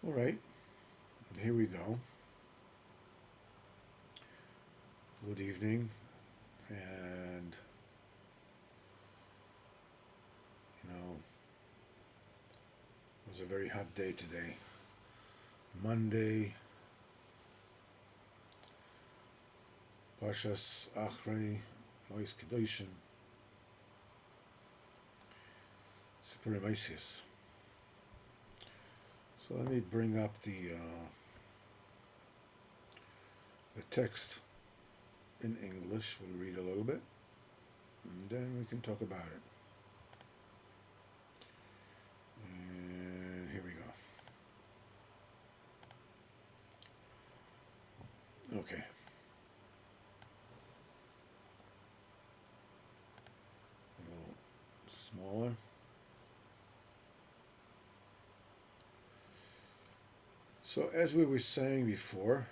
All right, here we go. Good evening, and it was a very hot day today. Monday, Pashas Achrei Mois Kedoshim Supremacious. So let me bring up the text in English. We'll read a little bit, and then we can talk about it. And here we go. Okay. A little smaller. So as we were saying before,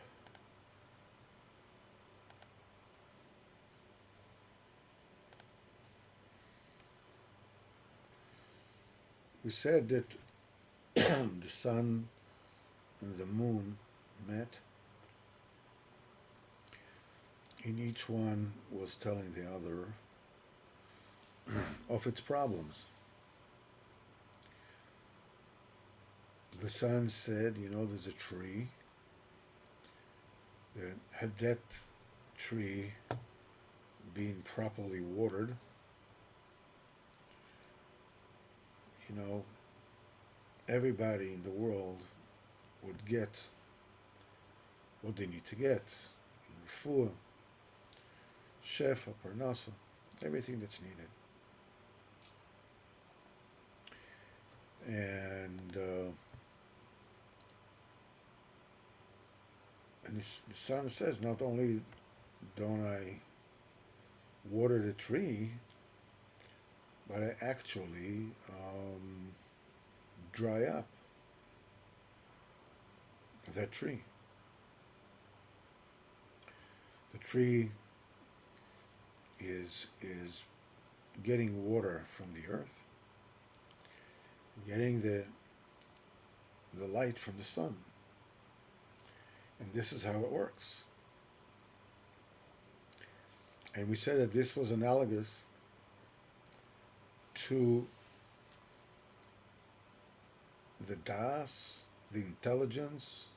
we said that the sun and the moon met, and each one was telling the other of its problems. The sun said, there's a tree. That had that tree been properly watered, you know, everybody in the world would get what they need to get. Refuah, shefa, parnasa, everything that's needed. And the son says, not only don't I water the tree, but I actually dry up that tree. The tree is getting water from the earth, getting the light from the sun. And this is how it works. And we said that this was analogous to the das, the intelligence,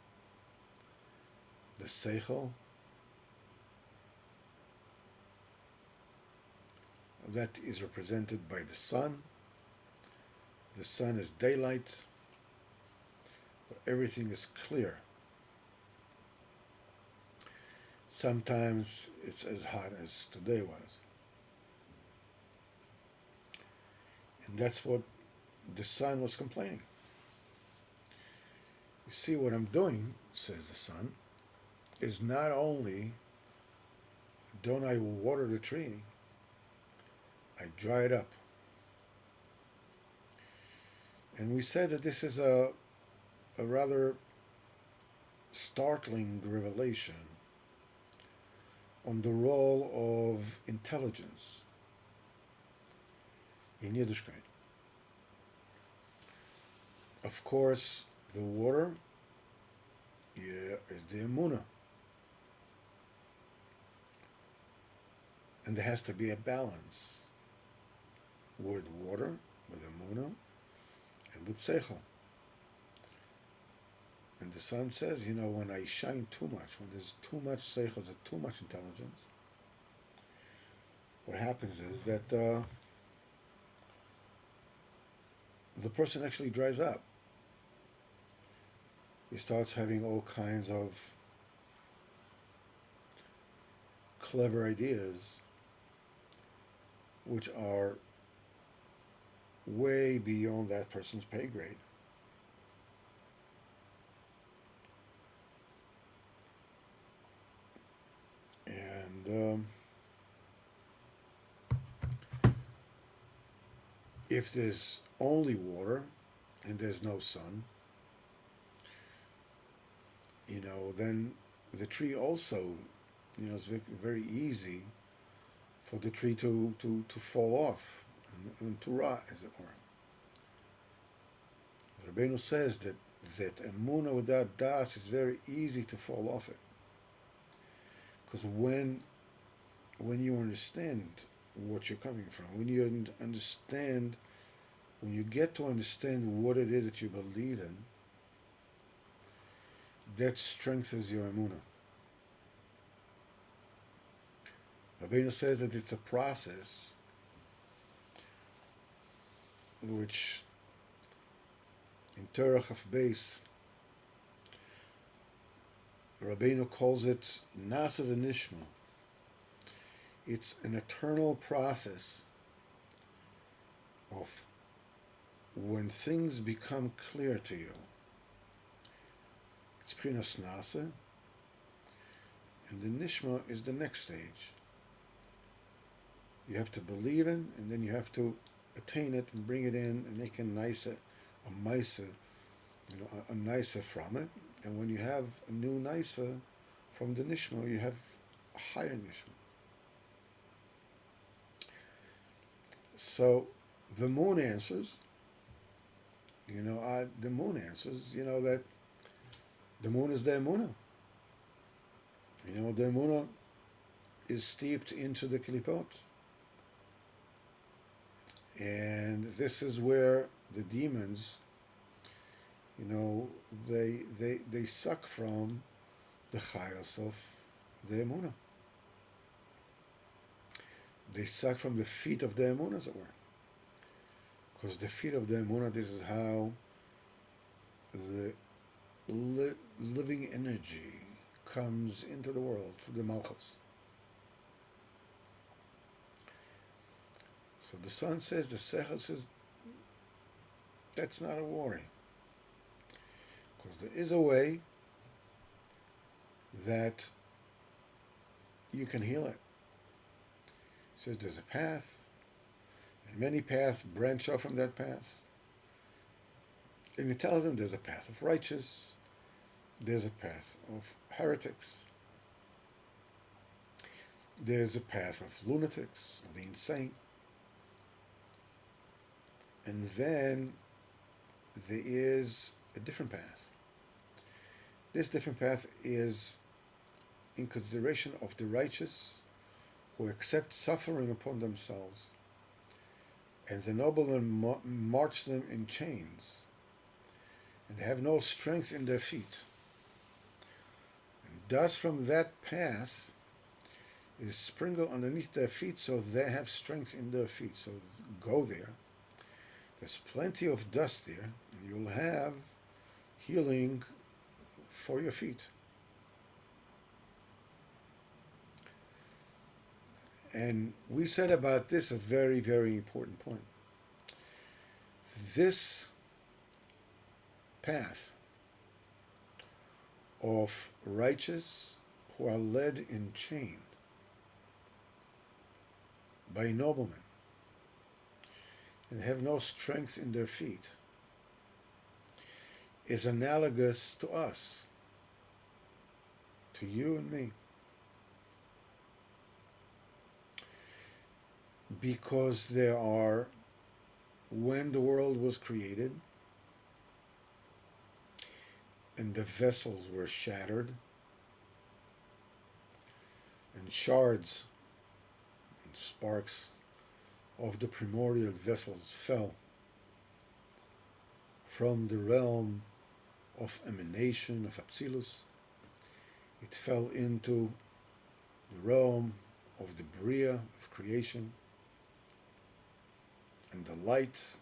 the seichel, that is represented by the sun. The sun is daylight, everything is clear. Sometimes it's as hot as today was. And that's what the sun was complaining. You see, what I'm doing, says the sun, is not only don't I water the tree, I dry it up. And we said that this is a rather startling revelation on the role of intelligence in Yiddishkeit. Of course, the water is the emunah. And there has to be a balance with water, with emunah, and with seichel. And the sun says, when I shine too much, when there's too much seichel, there's too much intelligence, what happens is that the person actually dries up. He starts having all kinds of clever ideas which are way beyond that person's pay grade. And if there's only water and there's no sun, then the tree also, it's very easy for the tree to fall off and to rot, as it were. Rabbeinu says that that emuna without das is very easy to fall off it. Because when you understand what you're coming from, when you get to understand what it is that you believe in, that strengthens your emuna. Rabbeinu says that it's a process which in Torah Chaf Beis, Rabbeinu calls it Nasa v'Nishma. It's an eternal process of when things become clear to you. It's Prinas Nasa, and the Nishma is the next stage. You have to believe in, and then you have to attain it and bring it in and make a nicer, a nicer, a nicer from it. And when you have a new nicer from the Nishma, you have a higher Nishma. So the moon answers, the moon answers, that the moon is the Emunah. The Emunah is steeped into the Klipot. And this is where the demons, they suck from the chayos of the Emunah. They suck from the feet of the Emunah, as it were. Because the feet of the Emunah, this is how the living energy comes into the world through the Malchus. So the son says, the Sechel says, that's not a worry. Because there is a way that you can heal it. He says there's a path, and many paths branch off from that path. And he tells them there's a path of righteous, there's a path of heretics, there's a path of lunatics, of the insane. And then there is a different path. This different path is in consideration of the righteous who accept suffering upon themselves, and the noblemen march them in chains, and they have no strength in their feet. And dust from that path is sprinkled underneath their feet, so they have strength in their feet. So go there. There's plenty of dust there, and you'll have healing for your feet. And we said about this a very, very important point. This path of righteous who are led in chain by noblemen and have no strength in their feet is analogous to us, to you and me. Because there are, when the world was created and the vessels were shattered and shards and sparks of the primordial vessels fell from the realm of emanation, of Atzilus. It fell into the realm of the Bria, of creation, and the light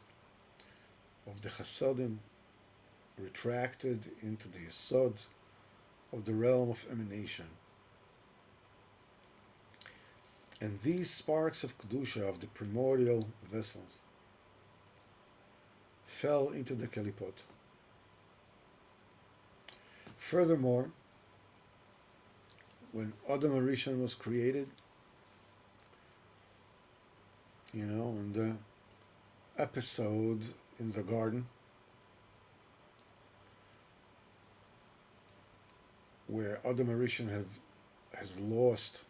of the Chasadim retracted into the Yesod of the realm of emanation. And these sparks of Kedusha, of the primordial vessels, fell into the Kelipot. Furthermore, when Adam Arishon was created, in the episode in the garden, where Adam Arishon has lost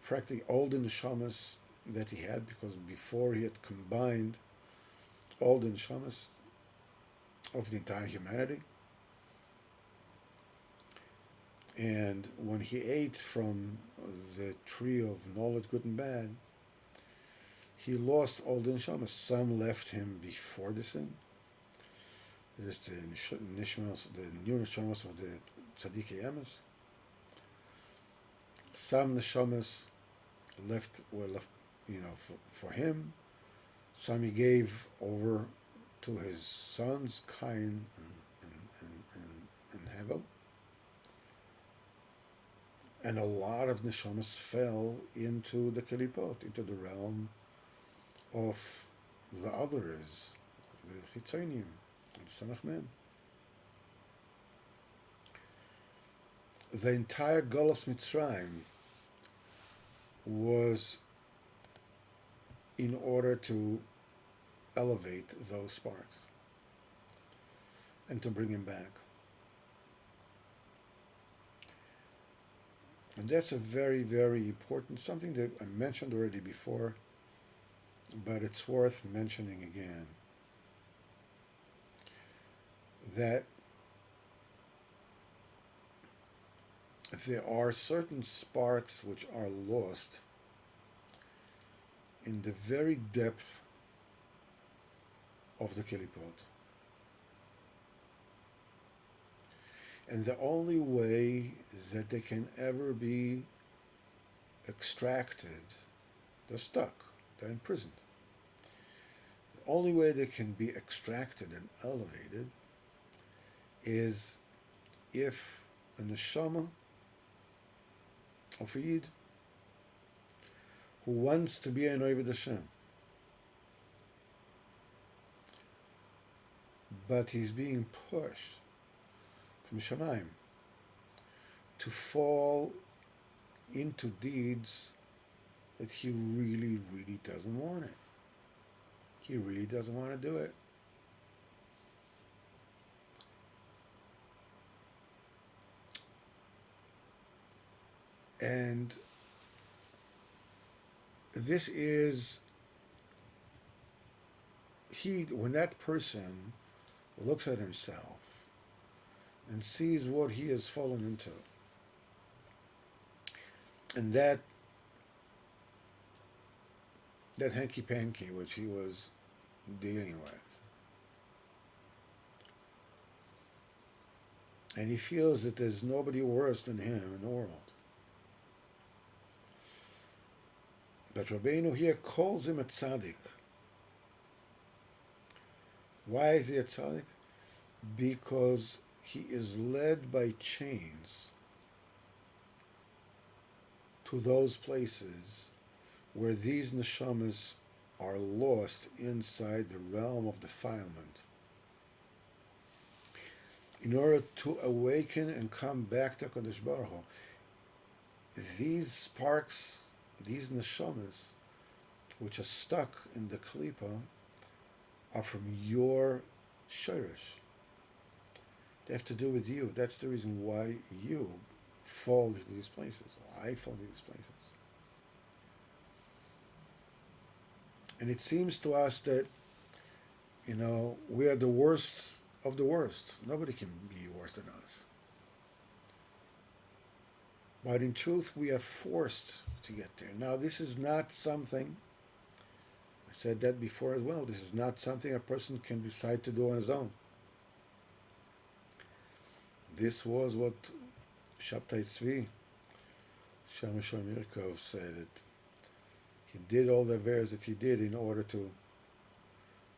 practically all the neshamas that he had, because before he had combined all the neshamas, of the entire humanity. And when he ate from the tree of knowledge, good and bad, he lost all the neshamas. Some left him before the sin. This the nishmas, the new neshamas of the tzaddik emes. Some neshamas were left, for him. Some he gave over to his sons, Cain and Hevel. And a lot of neshamas fell into the kelipot, into the realm of the others, the chitzonim, the samach men. The entire Golos Mitzrayim was in order to elevate those sparks and to bring him back. And that's a very, very important, something that I mentioned already before, but it's worth mentioning again. That there are certain sparks which are lost in the very depth of the kelipot. And the only way that they can ever be extracted, they're stuck, they're imprisoned. The only way they can be extracted and elevated is if a neshama of a yid who wants to be an Oved Hashem, but he's being pushed from Shamayim to fall into deeds that he really, really doesn't want it. He really doesn't want to do it. And this is, when that person looks at himself and sees what he has fallen into, and that hanky-panky which he was dealing with, and he feels that there's nobody worse than him in the world. But Rabbeinu here calls him a tzaddik. Why is he a tzaddik? Because he is led by chains to those places where these neshamas are lost inside the realm of defilement. In order to awaken and come back to Kadosh Baruch Hu, these sparks, these neshamas, which are stuck in the klipa, are from your shirish. They have to do with you. That's the reason why you fall into these places. Or I fall into these places. And it seems to us that, we are the worst of the worst. Nobody can be worse than us. But in truth, we are forced to get there. Now, this is not something, I said that before as well, this is not something a person can decide to do on his own. This was what Shabtai Tzvi, Shamash Mirkov, said. That he did all the averes that he did in order to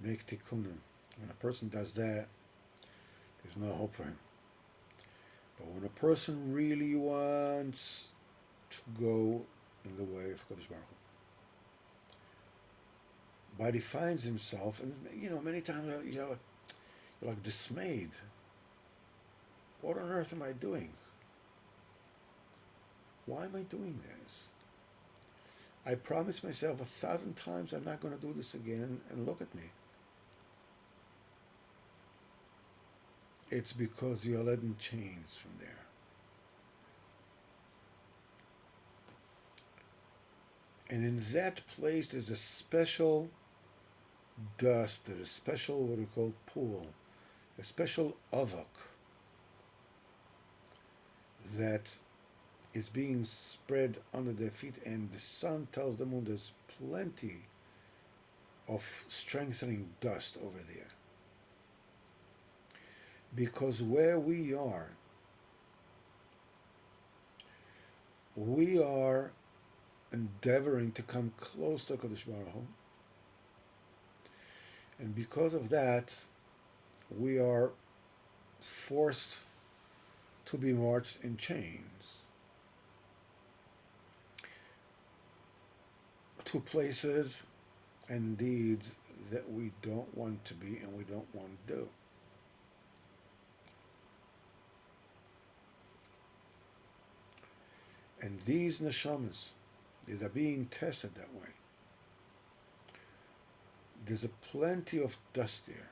make tikkunim. When a person does that, there's no hope for him. But when a person really wants to go in the way of Kodesh Baruch Hu, but he finds himself, and many times you're like dismayed. What on earth am I doing? Why am I doing this? I promised myself 1,000 times I'm not going to do this again, and look at me. It's because you're led in chains from there. And in that place, there's a special dust, there's a special, what we call pool, a special avok that is being spread under their feet, and the sun tells the moon there's plenty of strengthening dust over there. Because where we are endeavoring to come close to Kadosh Baruch Hu, and because of that, we are forced to be marched in chains to places and deeds that we don't want to be and we don't want to do. And these neshamas that are being tested that way, there's a plenty of dust there.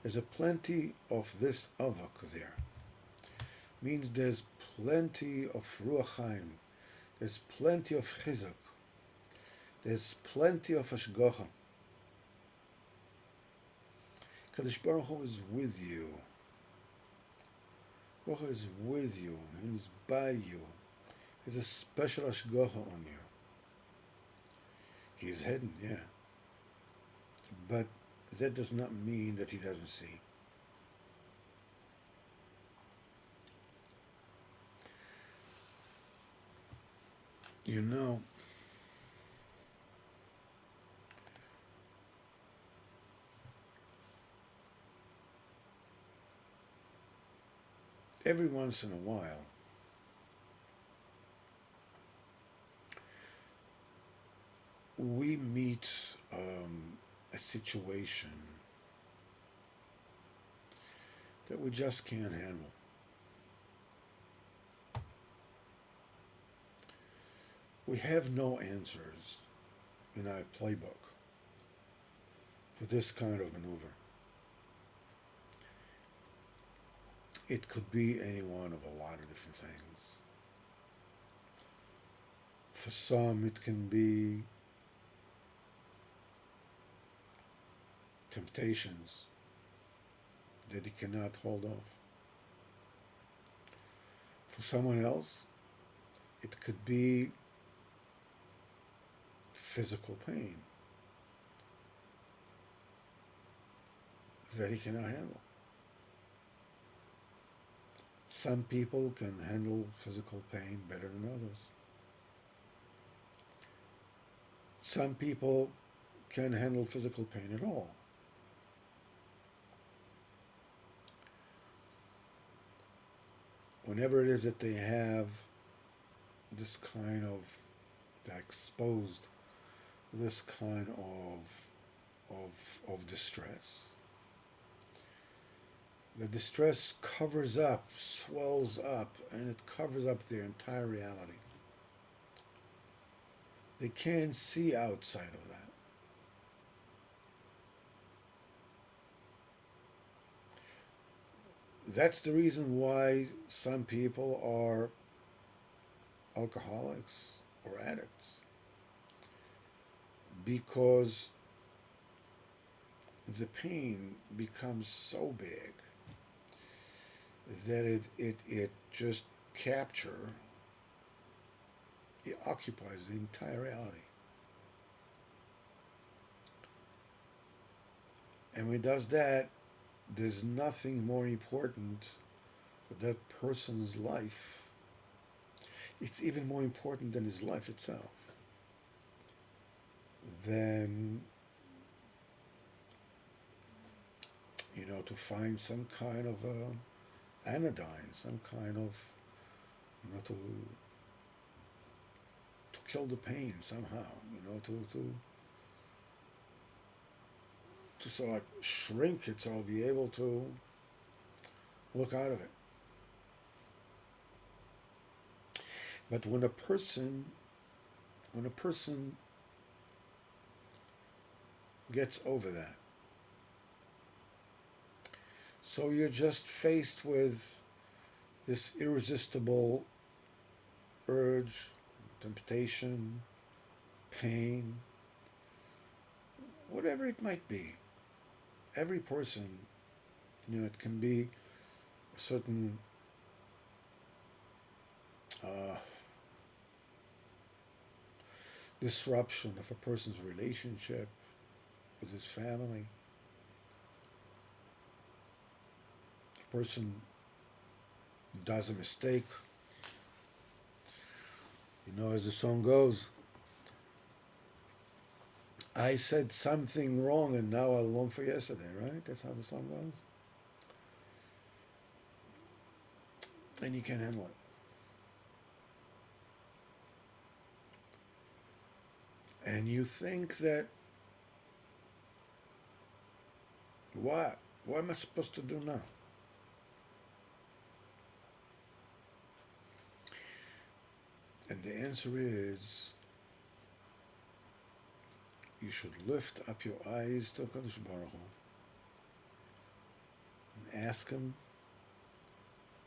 There's a plenty of this avak there. Means there's plenty of ruach chaim. There's plenty of chizuk. There's plenty of hashgacha. Kadosh Baruch Hu is with you. Baruch Hu is with you. He's by you. There's a special hashgacha on you. He's hidden, yeah. But that does not mean that he doesn't see. You know, every once in a while, we meet a situation that we just can't handle. We have no answers in our playbook for this kind of maneuver. It could be any one of a lot of different things. For some, it can be temptations that he cannot hold off. For someone else, it could be physical pain that he cannot handle. Some people can handle physical pain better than others. Some people can handle physical pain at all. Whenever it is that they have this kind of, they're exposed to this kind of distress, the distress covers up, swells up, and it covers up their entire reality. They can't see outside of that. That's the reason why some people are alcoholics or addicts. Because the pain becomes so big that it just it occupies the entire reality. And when it does that, there's nothing more important for that person's life. It's even more important than his life itself. Than, to find some kind of anodyne, some kind of, to kill the pain somehow, to sort of like shrink it so I'll be able to look out of it. But when a person gets over that, so you're just faced with this irresistible urge, temptation, pain, whatever it might be. every person, it can be a certain uh, disruption of a person's relationship with his family. A person does a mistake. As the song goes, I said something wrong and now I long for yesterday, right? That's how the song goes. And you can't handle it. And you think that, what? What am I supposed to do now? And the answer is, you should lift up your eyes to Kadosh Baruch Hu and ask Him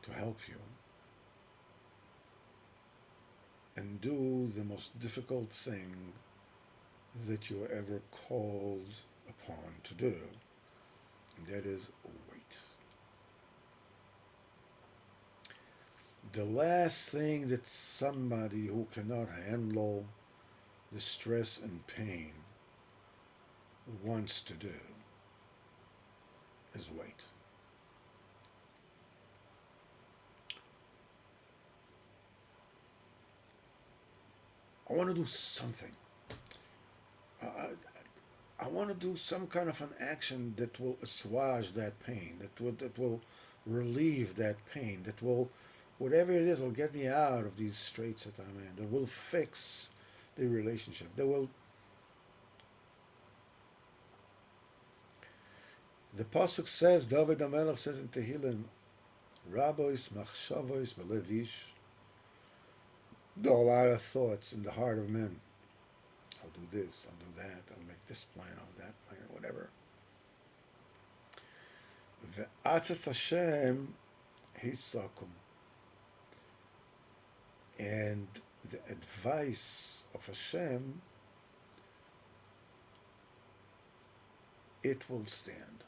to help you and do the most difficult thing that you are ever called upon to do, and that is wait. The last thing that somebody who cannot handle the stress and pain wants to do is wait. I want to do something. I, I want to do some kind of an action that will assuage that pain, that will relieve that pain, that will, whatever it is, will get me out of these straits that I'm in, that will fix the relationship, that will. The pasuk says, David HaMelech says in Tehillim, Rabbois machshavos belev ish. There are a lot of thoughts in the heart of men. I'll do this, I'll do that, I'll make this plan, I'll that plan, whatever. Ve'atzas Hashem hisakum. And the advice of Hashem, it will stand.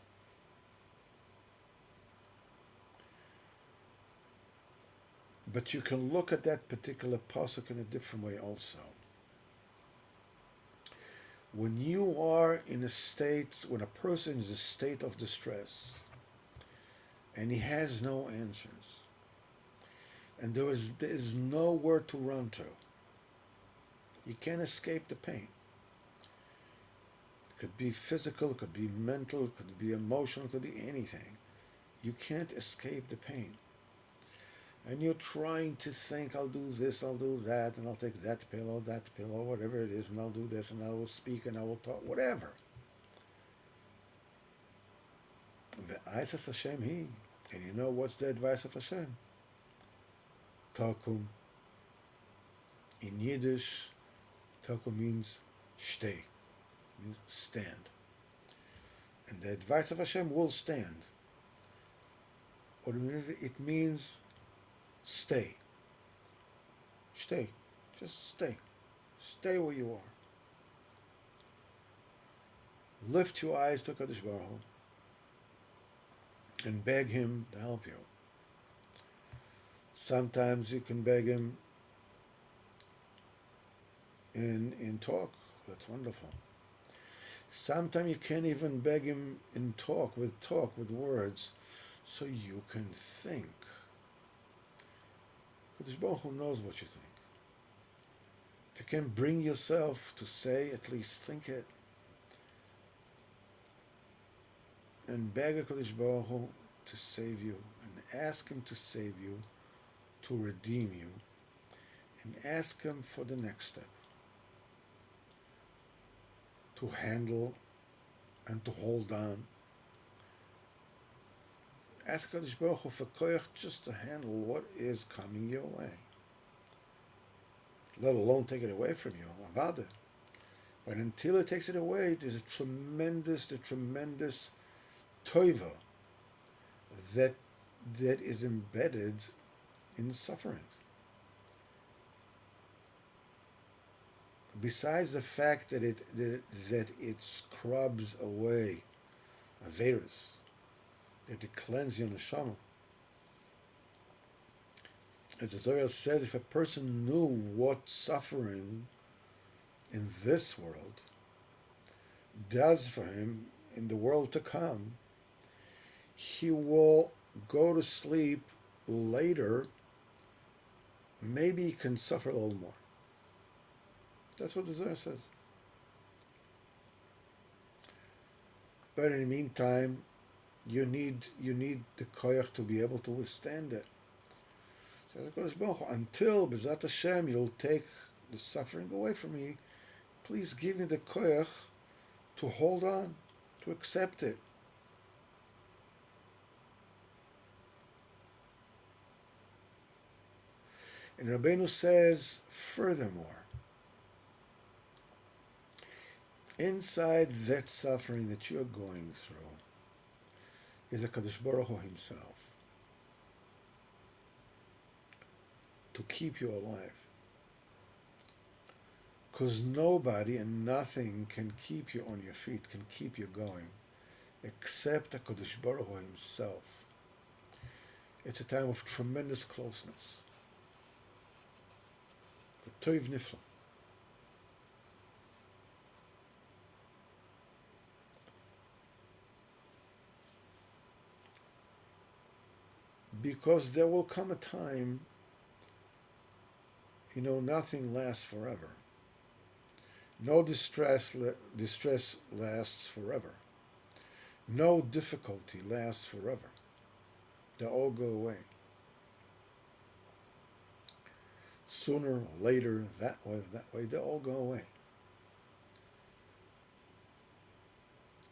But you can look at that particular pasuk in a different way also. When you are in a state, when a person is in a state of distress, and he has no answers, and there is nowhere to run to, you can't escape the pain. It could be physical, it could be mental, it could be emotional, it could be anything. You can't escape the pain. And you're trying to think, I'll do this, I'll do that, and I'll take that pillow, whatever it is, and I'll do this, and I will speak, and I will talk, whatever. The Isas Hashem He. And you know what's the advice of Hashem? Takum. In Yiddish, Takum means stay, means stand. And the advice of Hashem will stand. What it means stay. Stay. Just stay. Stay where you are. Lift your eyes to Kadosh Baruch Hu and beg Him to help you. Sometimes you can beg Him in talk. That's wonderful. Sometimes you can't even beg Him in talk with words, so you can think. Kadosh Baruch Hu knows what you think. If you can bring yourself to say, at least think it, and beg Kadosh Baruch Hu to save you, and ask Him to save you, to redeem you, and ask Him for the next step, to handle and to hold on. Ask Kadosh Baruch Hu for koyach just to handle what is coming your way, let alone take it away from you, avada. But until it takes it away, there's a tremendous toiva that is embedded in sufferings. Besides the fact that it scrubs away Averis, that they cleanse your neshama. As the Zohar says, if a person knew what suffering in this world does for him in the world to come, he will go to sleep later. Maybe he can suffer a little more. That's what the Zohar says. But in the meantime, you need the koyach to be able to withstand it. So until B'ezrat Hashem you'll take the suffering away from me, please give me the koyach to hold on, to accept it. And Rabbeinu says, furthermore, inside that suffering that you're going through is a Kadosh Baruch Hu himself to keep you alive. Because nobody and nothing can keep you on your feet, can keep you going, except HaKadosh Baruch Hu himself. It's a time of tremendous closeness. Toiv Nifla. Because there will come a time, nothing lasts forever. No distress lasts forever. No difficulty lasts forever. They all go away. Sooner or later, that way, they all go away.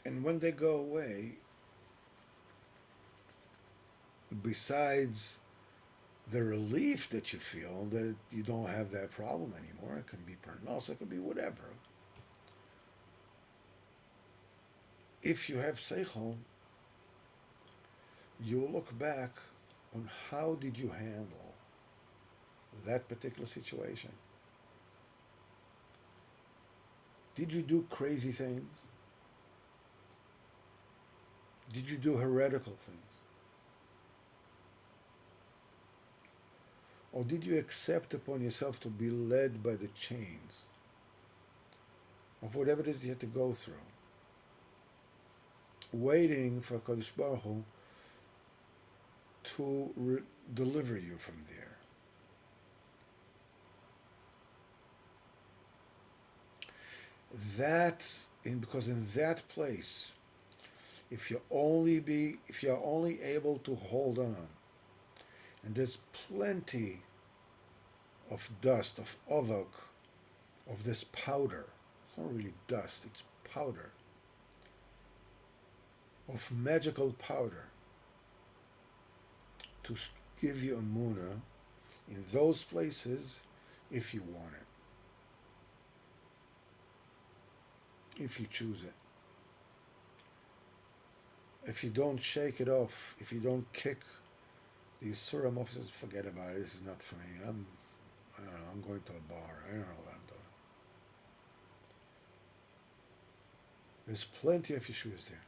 And when they go away, besides the relief that you feel that you don't have that problem anymore, it can be parnasa, it can be whatever. If you have seichel, you will look back on how did you handle that particular situation. Did you do crazy things? Did you do heretical things? Or did you accept upon yourself to be led by the chains of whatever it is you had to go through, waiting for Kadosh Baruch Hu to deliver you from there? Because in that place, if you're only able to hold on, and there's plenty of dust, of avok, of this powder. It's not really dust, it's powder. Of magical powder to give you a munah in those places if you want it. If you choose it. If you don't shake it off, if you don't kick these Suram officers, forget about it. This is not for me. I don't know, I'm going to a bar. I don't know what I'm doing. There's plenty of Yeshuas there.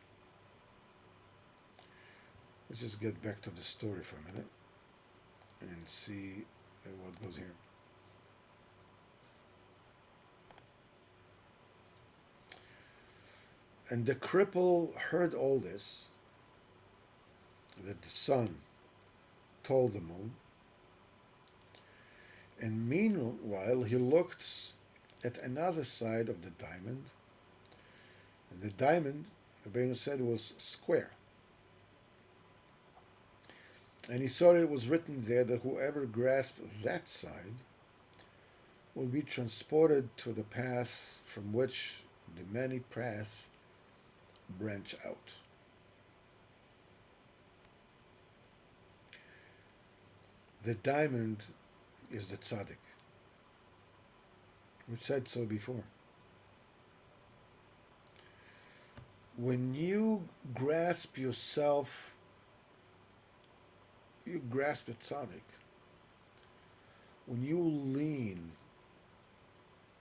Let's just get back to the story for a minute and see what goes here. And the cripple heard all this, that the sun told the moon. And meanwhile, he looked at another side of the diamond. And the diamond, Rabbeinu said, was square. And he saw it was written there that whoever grasped that side will be transported to the path from which the many paths branch out. The diamond is the tzaddik. We said so before. When you grasp yourself, you grasp the tzaddik. When you lean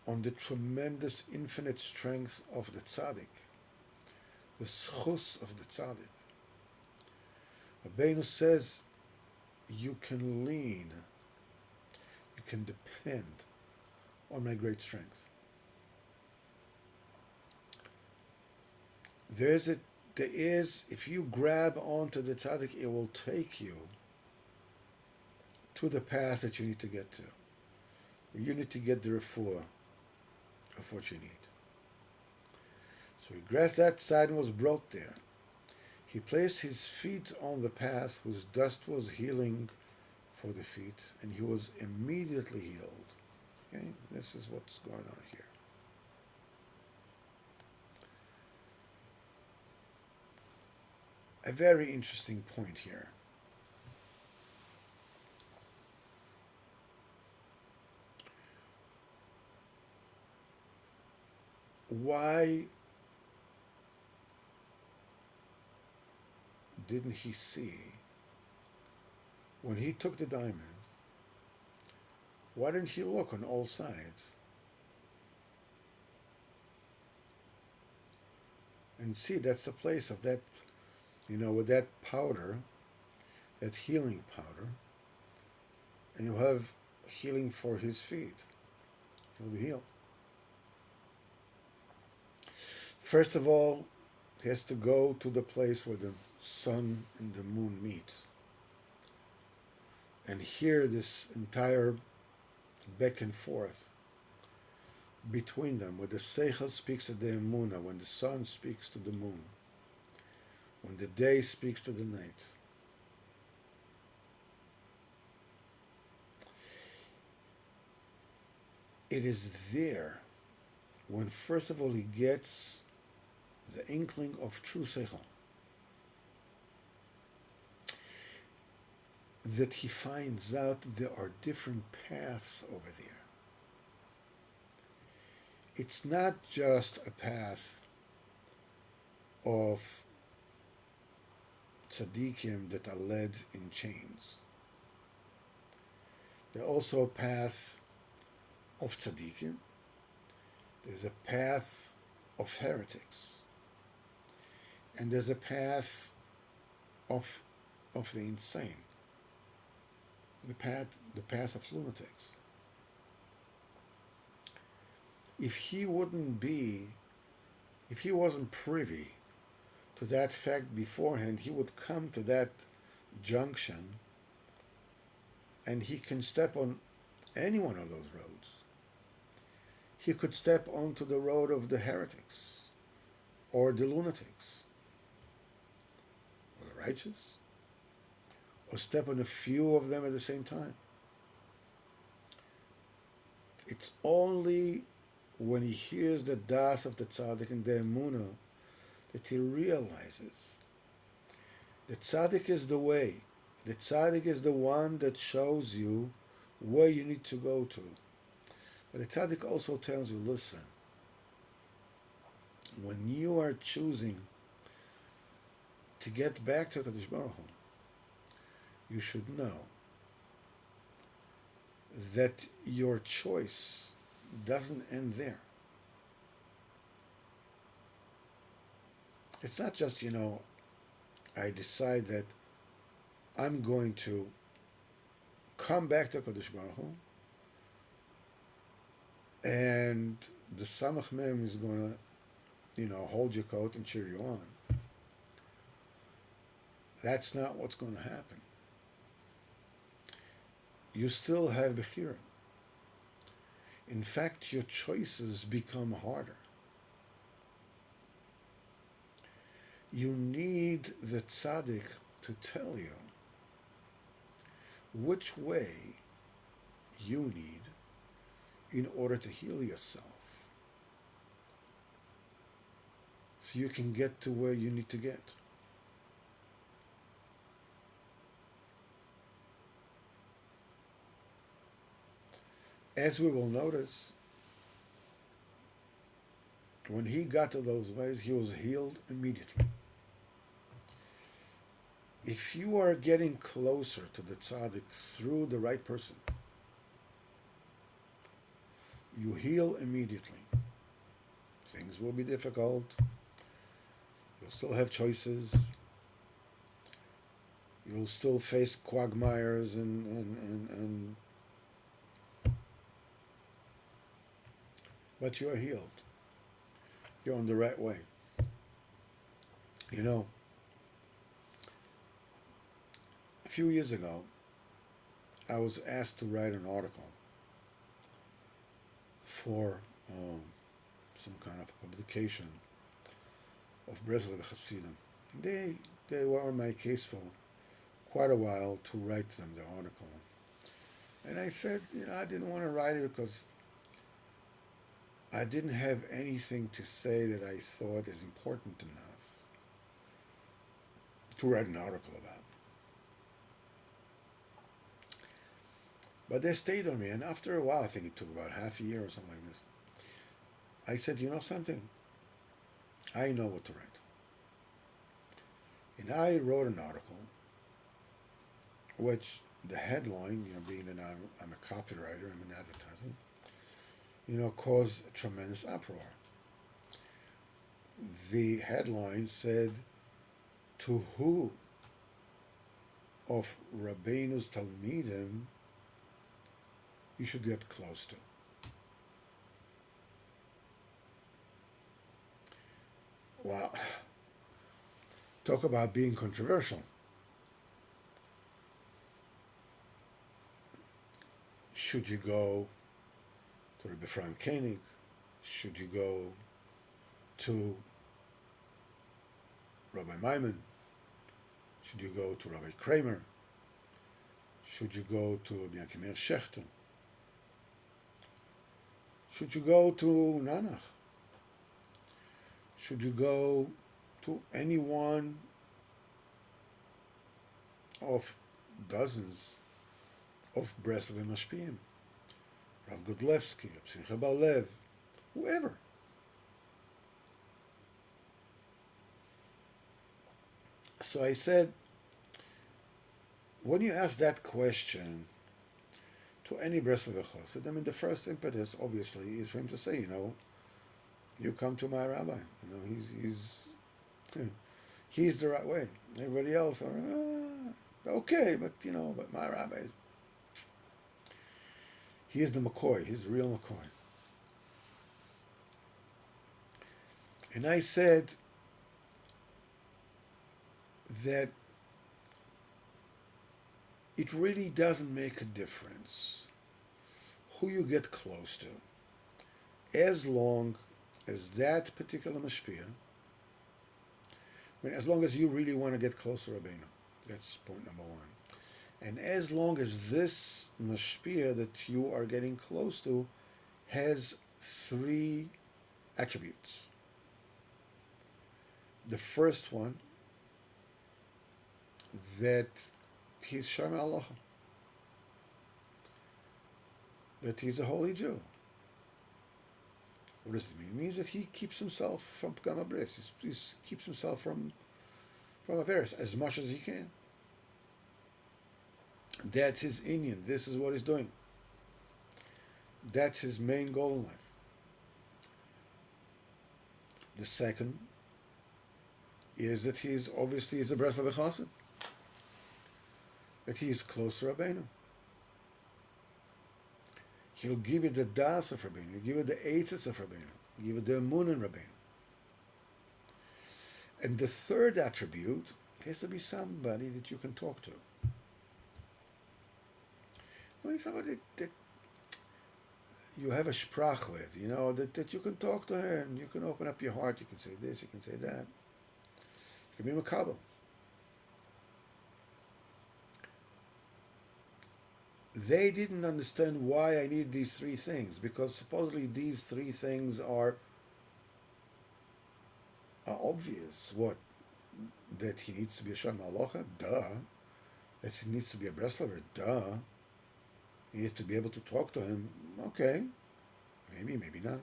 on the tremendous infinite strength of the tzaddik, the schus of the tzaddik. Rabbeinu says you can lean, you can depend on my great strength. There is, if you grab onto the tzaddik, it will take you to the path that you need to get to. You need to get the refuah of what you need. So he grasped that side and was brought there. He placed his feet on the path whose dust was healing for the feet, and he was immediately healed. Okay, this is what's going on here. A very interesting point here. Why didn't he see, when he took the diamond, why didn't he look on all sides and see that's the place of that, with that powder, that healing powder, and you'll have healing for his feet. He'll be healed. First of all, he has to go to the place where the sun and the moon meet and hear this entire back and forth between them, where the seichel speaks to the emunah, when the sun speaks to the moon, when the day speaks to the night. It is there when, first of all, he gets the inkling of true seichel, that he finds out there are different paths over there. It's not just a path of tzaddikim that are led in chains. There are also a path of tzaddikim. There's a path of heretics. And there's a path of the insane. The path of lunatics. If he wasn't privy to that fact beforehand, he would come to that junction and he can step on any one of those roads. He could step onto the road of the heretics or the lunatics or the righteous, or step on a few of them at the same time. It's only when he hears the das of the tzaddik and the emunah that he realizes the tzaddik is the way. The tzaddik is the one that shows you where you need to go to. But the tzaddik also tells you, listen, when you are choosing to get back to HaKadosh Baruch Hu, you should know that your choice doesn't end there. It's not just, I decide that I'm going to come back to Kodesh Baruch Hu, and the Samach Mem is going to, hold your coat and cheer you on. That's not what's going to happen. You still have Bechira. In fact, your choices become harder. You need the tzaddik to tell you which way you need in order to heal yourself, so you can get to where you need to get. As we will notice, when he got to those ways, he was healed immediately. If you are getting closer to the tzaddik through the right person, you heal immediately. Things will be difficult. You'll You'll still have choices. You'll still face quagmires and but you are healed. You're on the right way. You know, a few years ago, I was asked to write an article for some kind of publication of Breslov Hasidim. They they were on my case for quite a while to write them the article, and I said, I didn't want to write it because I didn't have anything to say that I thought is important enough to write an article about. But they stayed on me, and after a while, I think it took about half a year or something like this, I said, you know something? I know what to write. And I wrote an article, which the headline, being that I'm a copywriter, I'm an advertiser, caused a tremendous uproar. The headline said, to who of Rabbeinu's Talmidim you should get close to. Well, talk about being controversial. Should you go to Rabbi Ephraim Koenig? Should you go to Rabbi Maimon? Should you go to Rabbi Kramer? Should you go to Rabbi Yakimir Shechter? Should you go to Nanach? Should you go to any one of dozens of Breslov Mashpiyim? Rav Godlevsky, Rav Simcha Bar Lev, whoever. So I said, when you ask that question to any Breslov Chassid, the first impetus, obviously, is for him to say, you come to my rabbi. He's the right way. Everybody else are okay, but my rabbi, he is the McCoy. He's the real McCoy. And I said that it really doesn't make a difference who you get close to, as long as that particular mashpia, as long as you really want to get close to Rabbeinu. That's point number one. And as long as this mashpia that you are getting close to has three attributes. The first one, that he's Shomer Halacha, that he's a holy Jew. What does it mean? It means that he keeps himself from Pagam Bris. He keeps himself from Averis as much as he can. That's his inyan. This is what he's doing. That's his main goal in life. The second is that he's obviously is a Breslov Chassid. That he is close to Rabbeinu. He'll give you the das of Rabbeinu. He'll give you the eitzes of Rabbeinu. He'll give you the emun in Rabbeinu. And the third attribute has to be somebody that you can talk to. Somebody that you have a sprach with, that you can talk to him. You can open up your heart. You can say this, you can say that. You can be makabel. They didn't understand why I need these three things, because supposedly these three things are obvious. What? That he needs to be a Shomer Halacha? Duh. That he needs to be a Breslover? Duh. He needs to be able to talk to him? Okay. Maybe, maybe not.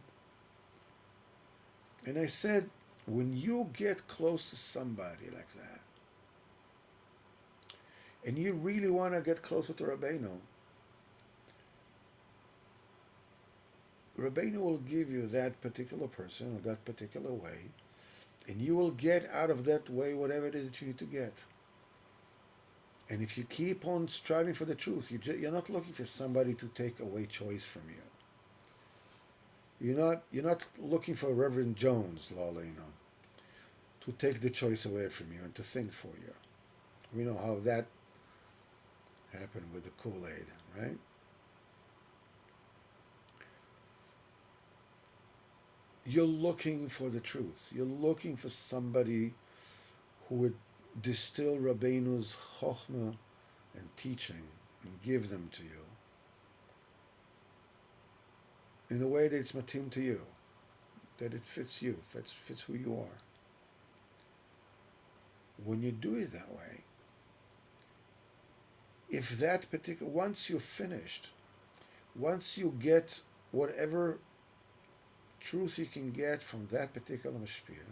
And I said, when you get close to somebody like that, and you really want to get closer to Rabbeinu, Rabbeinu will give you that particular person or that particular way And you will get out of that way whatever it is that you need to get. And if you keep on striving for the truth, you're not looking for somebody to take away choice from you. You're not looking for Reverend Jones, Laleno, to take the choice away from you and to think for you. We know how that happened with the Kool-Aid, right? You're looking for the truth. You're looking for somebody who would distill Rabbeinu's chokhmah and teaching and give them to you in a way that it's matim to you, that it fits you, fits who you are. When you do it that way, if that particular, once you're finished, once you get whatever truth you can get from that particular mashpia,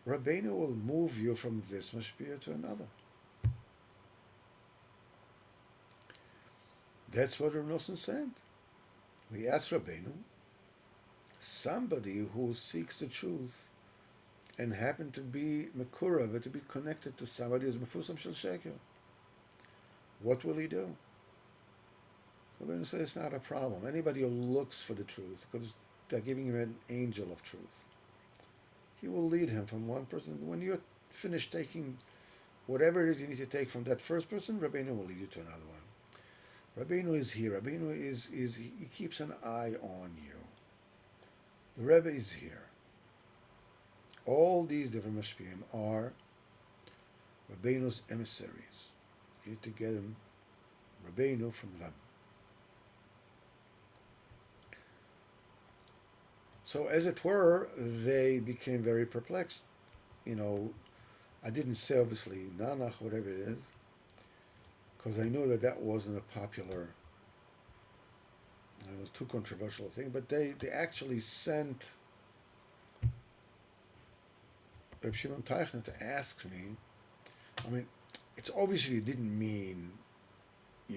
Rabbeinu will move you from this mashpia to another. That's what Rav Nosson said. We asked Rabbeinu, somebody who seeks the truth and happened to be Mekurav, to be connected to somebody who's Mefusam Shel Sheker, what will he do? Rabbeinu says it's not a problem. Anybody who looks for the truth, because they're giving him an angel of truth, he will lead him from one person. When you're finished taking whatever it is you need to take from that first person, Rabbeinu will lead you to another one. Rabbeinu is here. Rabbeinu is he keeps an eye on you. The Rebbe is here. All these different mashpiyim are Rabbeinu's emissaries. You need to get him, Rabbeinu, from them. So, as it were, they became very perplexed. I didn't say, obviously, Nanach, whatever it is, because I knew that wasn't a popular, it was too controversial a thing, but they actually sent Reb Shimon Teichner to ask me. I mean, it's obviously didn't mean, the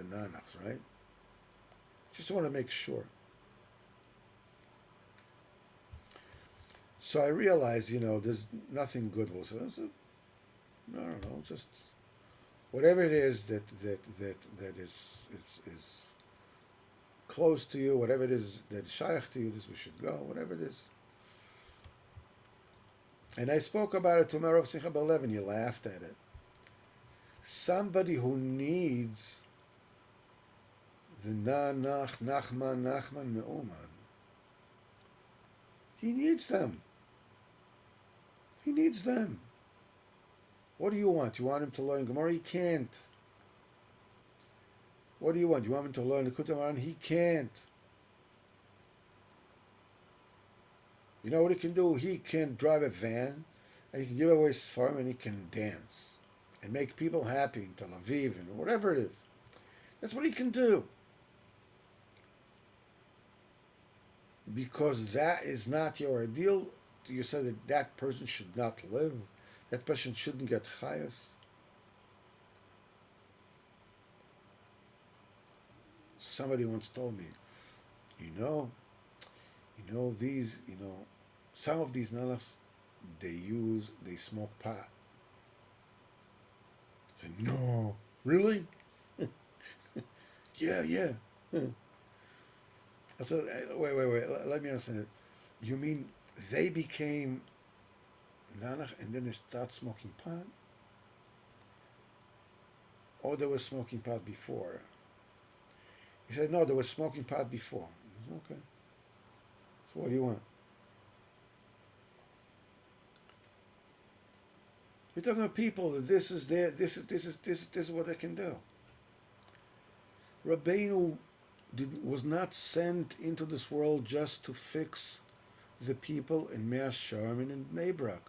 Nanachs, right? Just want to make sure. So I realized, there's nothing good will say. I said, no, just whatever it is that is close to you, whatever it is that is shaykh to you, this we should go, whatever it is. And I spoke about it to Marav Simcha Belev, and you laughed at it. Somebody who needs the Nachman Me'uman, he needs them. He needs them. What do you want? You want him to learn Gemara? He can't. What do you want? You want him to learn the Kutam? He can't. You know what he can do? He can drive a van, and he can give away his farm, and he can dance and make people happy in Tel Aviv and whatever it is. That's what he can do. Because that is not your ideal, you said that person should not live, that person shouldn't get chayas. Somebody once told me, some of these nanachs, they smoke pot. I said, no, really? Yeah. I said, wait, let me understand it. You mean they became nanach and then they start smoking pot? Or they were smoking pot before? He said, no, they were smoking pot before. I said, okay. So what do you want? You're talking about people that this is what they can do. Rabbeinu was not sent into this world just to fix the people in Mea Shearim and in Maybrak.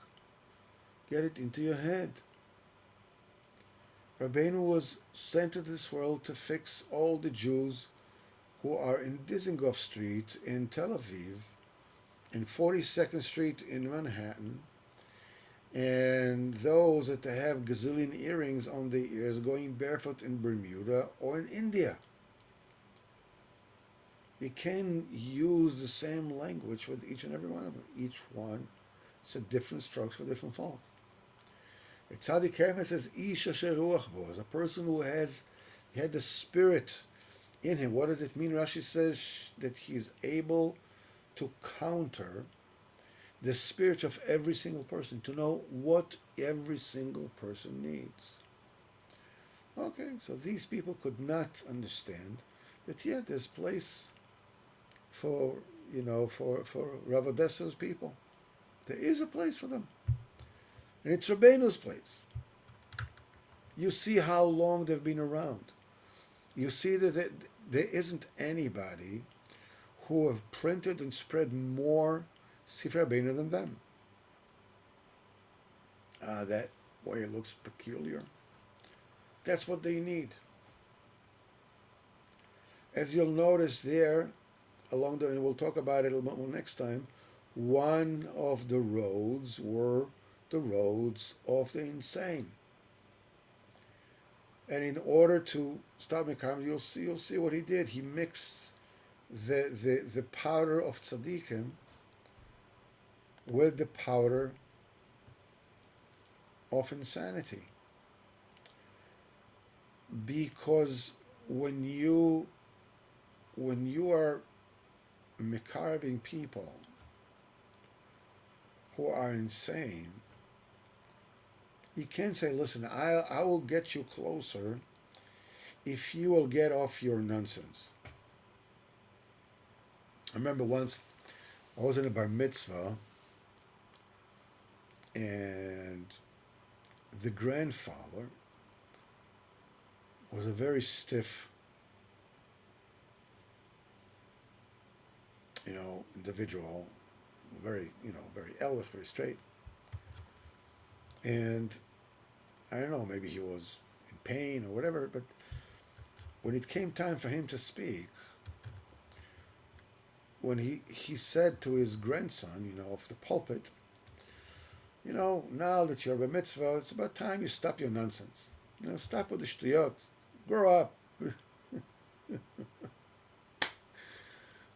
Get it into your head. Rabbeinu was sent to this world to fix all the Jews who are in Dizengoff Street in Tel Aviv, in 42nd Street in Manhattan, and those that have gazillion earrings on their ears going barefoot in Bermuda or in India. You can use the same language with each and every one of them. Each one is a different strokes for different faults. A tzaddik emes says, "Ish asher ruach bo," is a person who he had the spirit in him. What does it mean? Rashi says that he's able to counter the spirit of every single person, to know what every single person needs. Okay, so these people could not understand that yet there's place for for Rav Odessa's people. There is a place for them, and it's Rabbeinu's place. You see how long they've been around. You see that there isn't anybody who have printed and spread more Sifrei Rabbeinu than them. That way it looks peculiar. That's what they need. As you'll notice there, along the, and we'll talk about it a little more next time, one of the roads were the roads of the insane. And in order to stop Mekam, you'll see what he did. He mixed the powder of tzaddikim with the powder of insanity. Because when you are mekarving people who are insane, you can't say, listen, I will get you closer if you will get off your nonsense. I remember once I was in a bar mitzvah, and the grandfather was a very stiff, individual, very ehrlich, very straight. And I don't know, maybe he was in pain or whatever, but when it came time for him to speak, when he said to his grandson, off the pulpit, now that you're a mitzvah, it's about time you stop your nonsense. Stop with the shtuyot. Grow up.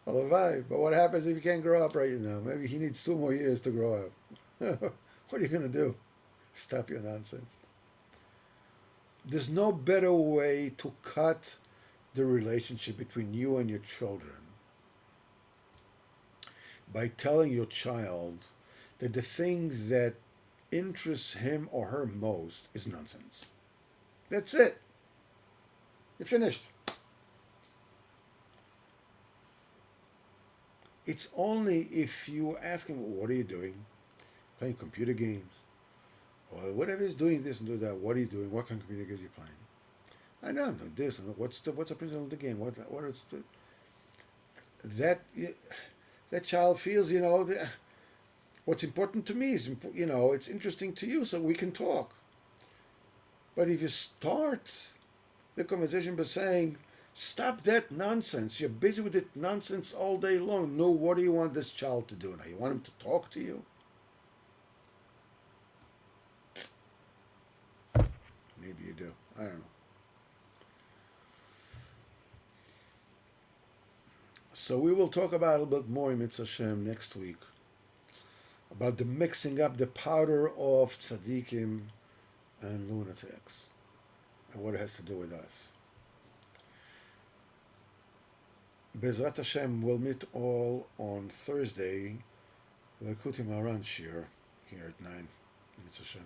But what happens if you can't grow up right now? Maybe he needs 2 more years to grow up. What are you going to do? Stop your nonsense. There's no better way to cut the relationship between you and your children by telling your child that the thing that interests him or her most is nonsense. That's it. You're finished. It's only if you ask him, what are you doing? Playing computer games. Or whatever he's doing this and do that. What are you doing? What kind of computer games are you playing? I know, this. What's the principle of the game? What is the, that child feels, what's important to me is, it's interesting to you, so we can talk. But if you start the conversation by saying, stop that nonsense, you're busy with that nonsense all day long. No, what do you want this child to do now? You want him to talk to you? Maybe you do. I don't know. So we will talk about a little bit more in Mitzvah Hashem next week about the mixing up the powder of tzaddikim and lunatics and what it has to do with us. Bezrat Hashem, we'll meet all on Thursday, L'Kutim Aran Shir, here at 9. Mitzvah Hashem.